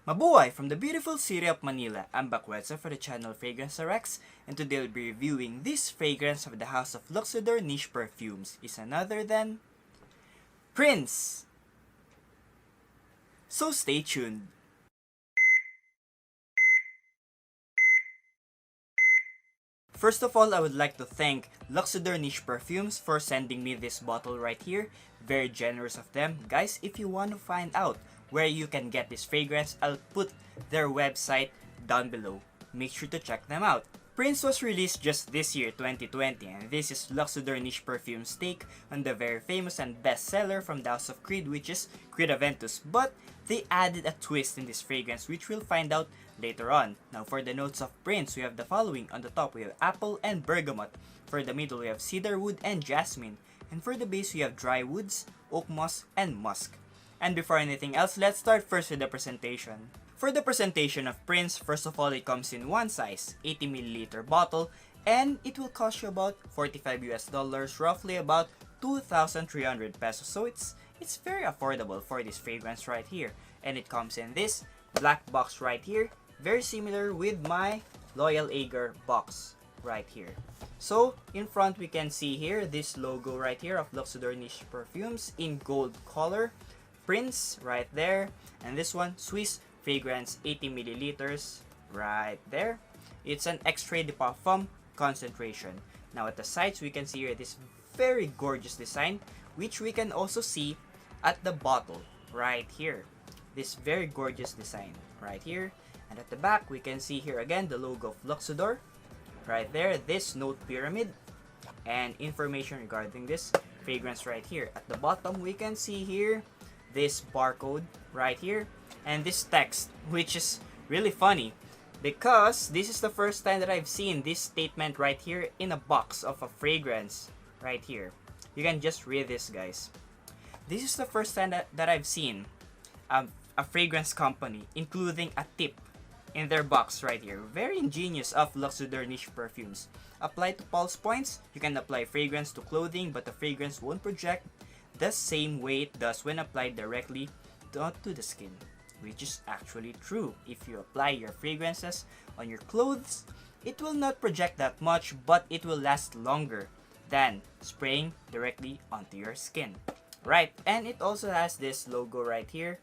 Mabuhay from the beautiful city of Manila. I'm back once for the channel Fragrance RX, and today I'll be reviewing this fragrance of the house of Luxodor Niche Perfumes. Is another than Prince. So stay tuned. First of all, I would like to thank Luxodor Niche Perfumes for sending me this bottle right here. Very generous of them. Guys, if you want to find out where you can get this fragrance, I'll put their website down below. Make sure to check them out. Prince was released just this year, 2020, and this is Luxodor Niche Perfume's take on the very famous and bestseller from the House of Creed, which is Creed Aventus, but they added a twist in this fragrance, which we'll find out later on. Now for the notes of Prince, we have the following. On the top, we have apple and bergamot. For the middle, we have cedarwood and jasmine. And for the base, we have dry woods, oak moss, and musk. And before anything else, let's start first with the presentation. For the presentation of Prince, first of all, it comes in one size, 80ml bottle, and it will cost you about $45 US, roughly about 2,300 pesos. So it's very affordable for this fragrance right here. And it comes in this black box right here, very similar with my Loyal Ager box right here. So in front, we can see here this logo right here of Luxodor Niche Perfumes in gold color. Prince right there, and this one, Swiss fragrance, 80ml right there. It's an extrait de parfum concentration. Now at the sides, we can see here this very gorgeous design, which we can also see at the bottle right here. This very gorgeous design right here. And at the back, we can see here again the logo of Luxodor right there, this note pyramid, and information regarding this fragrance right here. At the bottom, we can see here this barcode right here and this text, which is really funny because this is the first time that I've seen this statement right here in a box of a fragrance right here. You can just read this, guys. This is the first time that I've seen a fragrance company including a tip in their box right here. Very ingenious of Luxodor Niche Perfumes. Apply to pulse points. You can apply fragrance to clothing, but the fragrance won't project the same way it does when applied directly to the skin, which is actually true. If you apply your fragrances on your clothes, it will not project that much, but it will last longer than spraying directly onto your skin. Right, and it also has this logo right here,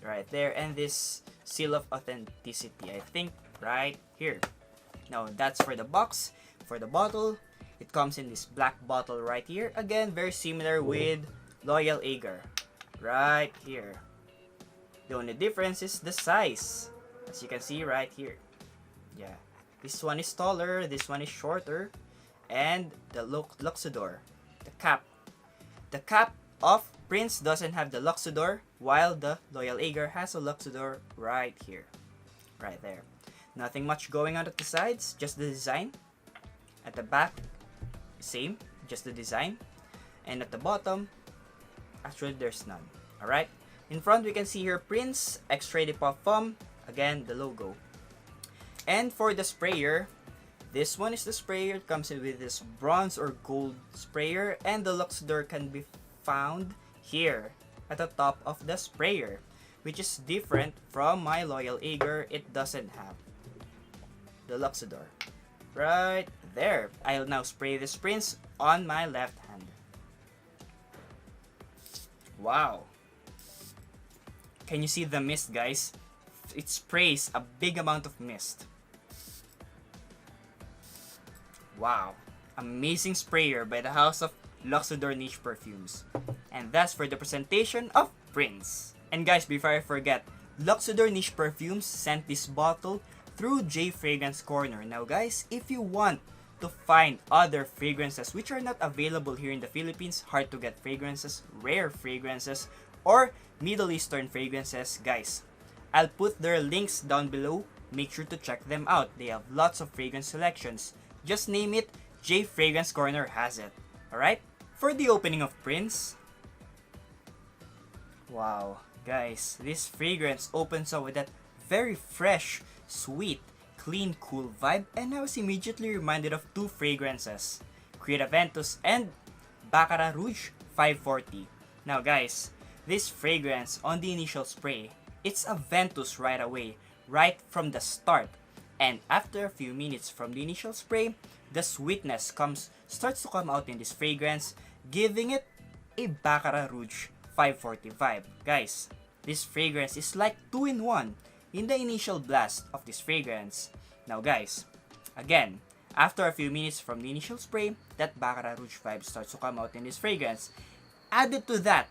right there, and this seal of authenticity, I think, right here. Now that's for the box. For the bottle, it comes in this black bottle right here. Again, very similar with Loyal Ager right here. The only difference is the size, as you can see right here. Yeah, this one is taller, this one is shorter, and the Luxodor, the cap of Prince doesn't have the Luxodor, while the Loyal Ager has a Luxodor right here, right there. Nothing much going on at the sides, just the design. At the back, same, just the design. And at the bottom, actually there's none. Alright, in front we can see here Prince extrait de parfum, again the logo. And for the sprayer, this one is the sprayer. It comes in with this bronze or gold sprayer, and the Luxodor can be found here at the top of the sprayer, which is different from my Loyal Ager. It doesn't have the Luxodor right there. I'll now spray this Prince on my left hand. Wow, can you see the mist, guys? It sprays a big amount of mist. Wow, amazing sprayer by the house of Luxodor Niche Perfumes. And that's for the presentation of Prince. And guys, before I forget, Luxodor Niche Perfumes sent this bottle through J Fragrance Corner. Now guys, if you want to find other fragrances which are not available here in the Philippines, hard to get fragrances, rare fragrances, or Middle Eastern fragrances, guys, I'll put their links down below. Make sure to check them out. They have lots of fragrance selections. Just name it, J Fragrance Corner has it. Alright? For the opening of Prince, wow, guys, this fragrance opens up with that very fresh, sweet, clean, cool vibe, and I was immediately reminded of two fragrances, Creed Aventus and Baccarat Rouge 540. Now guys, this fragrance on the initial spray it's a Ventus right away, right from the start. And after a few minutes from the initial spray, the sweetness starts to come out in this fragrance, giving it a Baccarat Rouge 540 vibe. Guys, this fragrance is like 2-in-1 in the initial blast of this fragrance. Now guys, again, after a few minutes from the initial spray, that Baccarat Rouge vibe starts to come out in this fragrance. Added to that,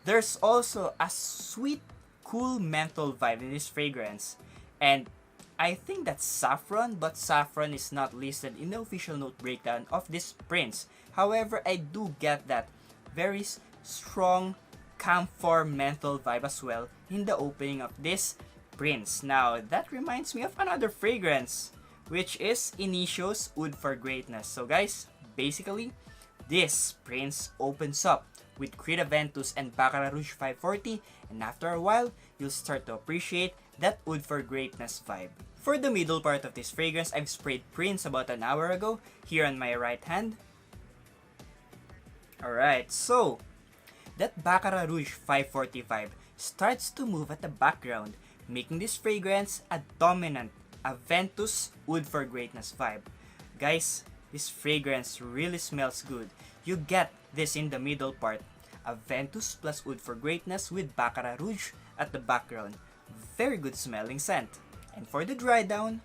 there's also a sweet, cool menthol vibe in this fragrance. And I think that's saffron, but saffron is not listed in the official note breakdown of this Prince. However, I do get that very strong camphor menthol vibe as well in the opening of this Prince. Now, that reminds me of another fragrance, which is Initio's Oud for Greatness. So guys, basically, this Prince opens up with Creed Ventus and Baccarat Rouge 540, and after a while, you'll start to appreciate that Oud for Greatness vibe. For the middle part of this fragrance, I've sprayed Prince about an hour ago, here on my right hand. Alright, so, that Baccarat Rouge 540 vibe starts to move at the background, making this fragrance a dominant Ventus Oud for Greatness vibe. Guys, this fragrance really smells good. You get this in the middle part, a Ventus plus Oud for Greatness with Baccarat Rouge at the background. Very good smelling scent. And for the dry down,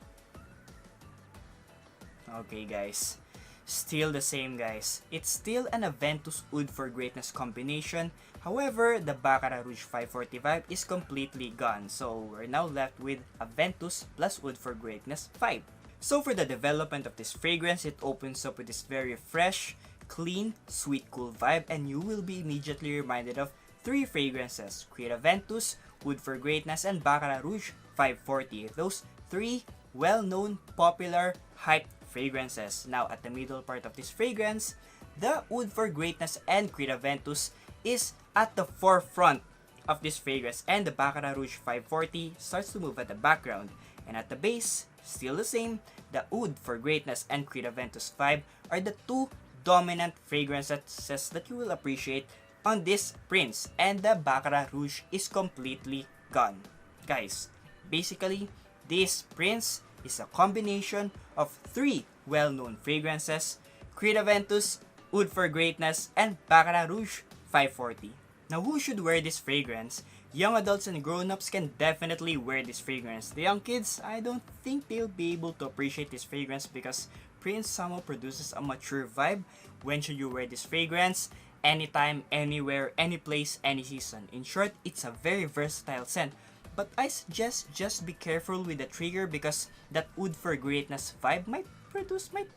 okay guys, still the same guys. It's still an Ventus Oud for Greatness combination. However, the Baccarat Rouge 540 vibe is completely gone. So we're now left with a Ventus plus Oud for Greatness vibe. So for the development of this fragrance, it opens up with this very fresh, clean, sweet, cool vibe, and you will be immediately reminded of 3 fragrances: Creed Ventus, Oud for Greatness, and Baccarat Rouge 540. Those 3 well-known, popular, hyped fragrances. Now at the middle part of this fragrance, the Oud for Greatness and Creed Ventus is at the forefront of this fragrance, and the Baccarat Rouge 540 starts to move at the background. And at the base, still the same, the Oud for Greatness and Creed Ventus vibe are the 2 dominant fragrances that you will appreciate on this Prince, and the Baccarat Rouge is completely gone. Guys, basically, this Prince is a combination of 3 well-known fragrances: Creed Ventus, Oud for Greatness, and Baccarat Rouge 540. Now, who should wear this fragrance? Young adults and grown-ups can definitely wear this fragrance. The young kids, I don't think they'll be able to appreciate this fragrance because Prince somehow produces a mature vibe. When should you wear this fragrance? Anytime, anywhere, any place, any season. In short, it's a very versatile scent. But I suggest just be careful with the trigger because that Oud for Greatness vibe might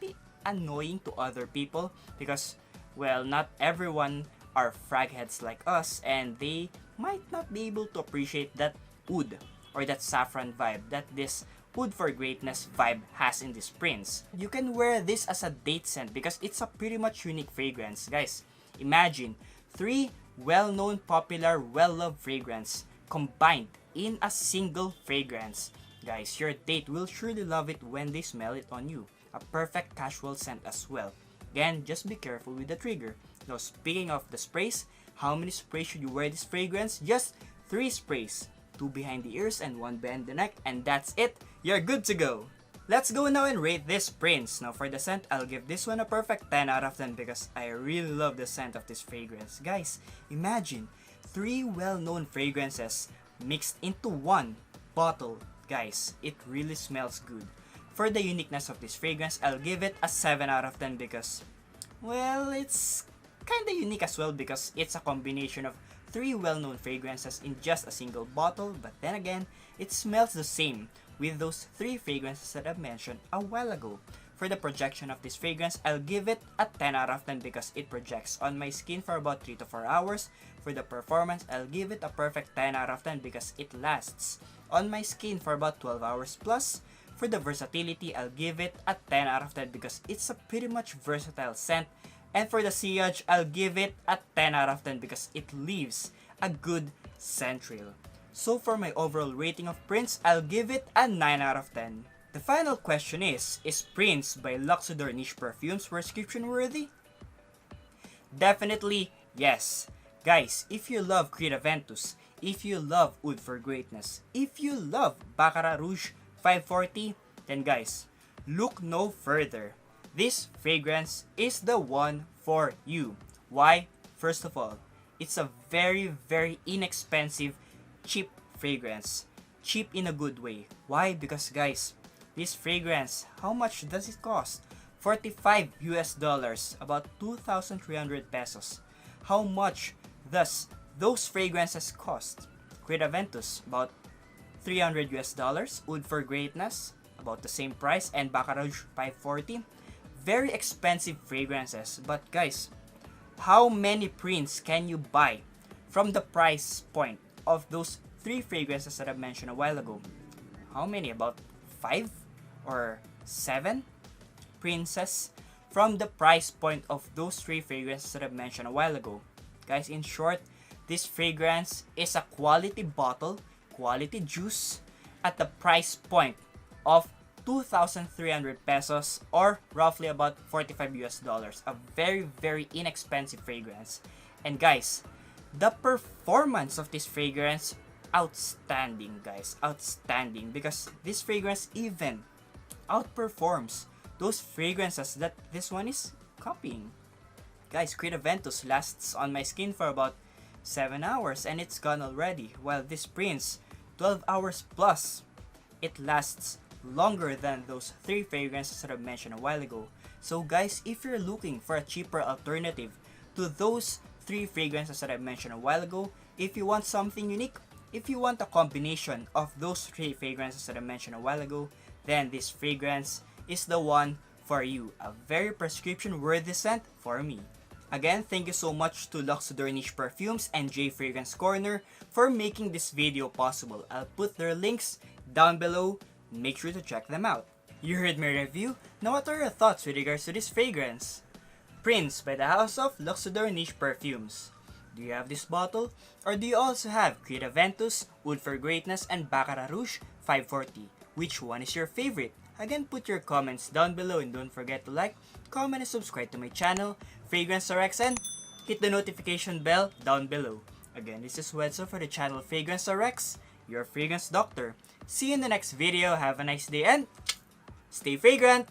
be annoying to other people because, well, not everyone are fragheads like us, and they might not be able to appreciate that oud or that saffron vibe that this Oud for Greatness vibe has in this Prince. You can wear this as a date scent because it's a pretty much unique fragrance. Guys, imagine 3 well-known, popular, well-loved fragrance combined in a single fragrance. Guys, your date will surely love it when they smell it on you. A perfect casual scent as well. Again, just be careful with the trigger. Now, speaking of the sprays, how many sprays should you wear this fragrance? Just 3 sprays. 2 behind the ears and 1 behind the neck, and that's it. You're good to go. Let's go now and rate this Prince. Now for the scent, I'll give this one a perfect 10 out of 10 because I really love the scent of this fragrance. Guys, imagine 3 well-known fragrances mixed into 1 bottle. Guys, it really smells good. For the uniqueness of this fragrance, I'll give it a 7 out of 10 because, well, it's kinda unique as well because it's a combination of 3 well-known fragrances in just a single bottle, but then again, it smells the same with those 3 fragrances that I mentioned a while ago. For the projection of this fragrance, I'll give it a 10 out of 10 because it projects on my skin for about 3 to 4 hours. For the performance, I'll give it a perfect 10 out of 10 because it lasts on my skin for about 12 hours plus. For the versatility, I'll give it a 10 out of 10 because it's a pretty much versatile scent. And for the sillage, I'll give it a 10 out of 10 because it leaves a good scent trail. So for my overall rating of Prince, I'll give it a 9 out of 10. The final question is Prince by Luxodor Niche Perfumes prescription worthy? Definitely yes. Guys, if you love Creed Ventus, if you love Oud for Greatness, if you love Baccarat Rouge 540, then guys, look no further. This fragrance is the one for you. Why? First of all, it's a very inexpensive, cheap fragrance. Cheap in a good way. Why? Because guys, this fragrance, how much does it cost? 45 US dollars, about 2,300 pesos. How much does those fragrances cost? Creed Aventus, about 300 US dollars. Oud for Greatness, about the same price. And Baccarat 540. Very expensive fragrances. But guys, how many prints can you buy from the price point of those 3 fragrances that I mentioned a while ago? How many? About 5 or 7 princes from the price point of those 3 fragrances that I mentioned a while ago. Guys, in short, this fragrance is a quality bottle, quality juice at the price point of 2,300 pesos or roughly about 45 US dollars. A very inexpensive fragrance. And guys, the performance of this fragrance, outstanding guys, outstanding, because this fragrance even outperforms those fragrances that this one is copying. Guys, Creed Aventus lasts on my skin for about 7 hours and it's gone already, while this Prince, 12 hours plus. It lasts longer than those 3 fragrances that I mentioned a while ago. So guys, if you're looking for a cheaper alternative to those 3 fragrances that I mentioned a while ago, if you want something unique, if you want a combination of those 3 fragrances that I mentioned a while ago, then this fragrance is the one for you. A very prescription-worthy scent for me. Again, thank you so much to Luxodor Niche Perfumes and J Fragrance Corner for making this video possible. I'll put their links down below. Make sure to check them out. You heard my review. Now what are your thoughts with regards to this fragrance? Prince by the house of Luxodor Niche Perfumes. Do you have this bottle? Or do you also have Creed Aventus, Oud for Greatness, and Baccarat Rouge 540? Which one is your favorite? Again, put your comments down below and don't forget to like, comment, and subscribe to my channel, Fragrance RX, and hit the notification bell down below. Again, this is Wedso for the channel Fragrance RX, your fragrance doctor. See you in the next video. Have a nice day and stay fragrant!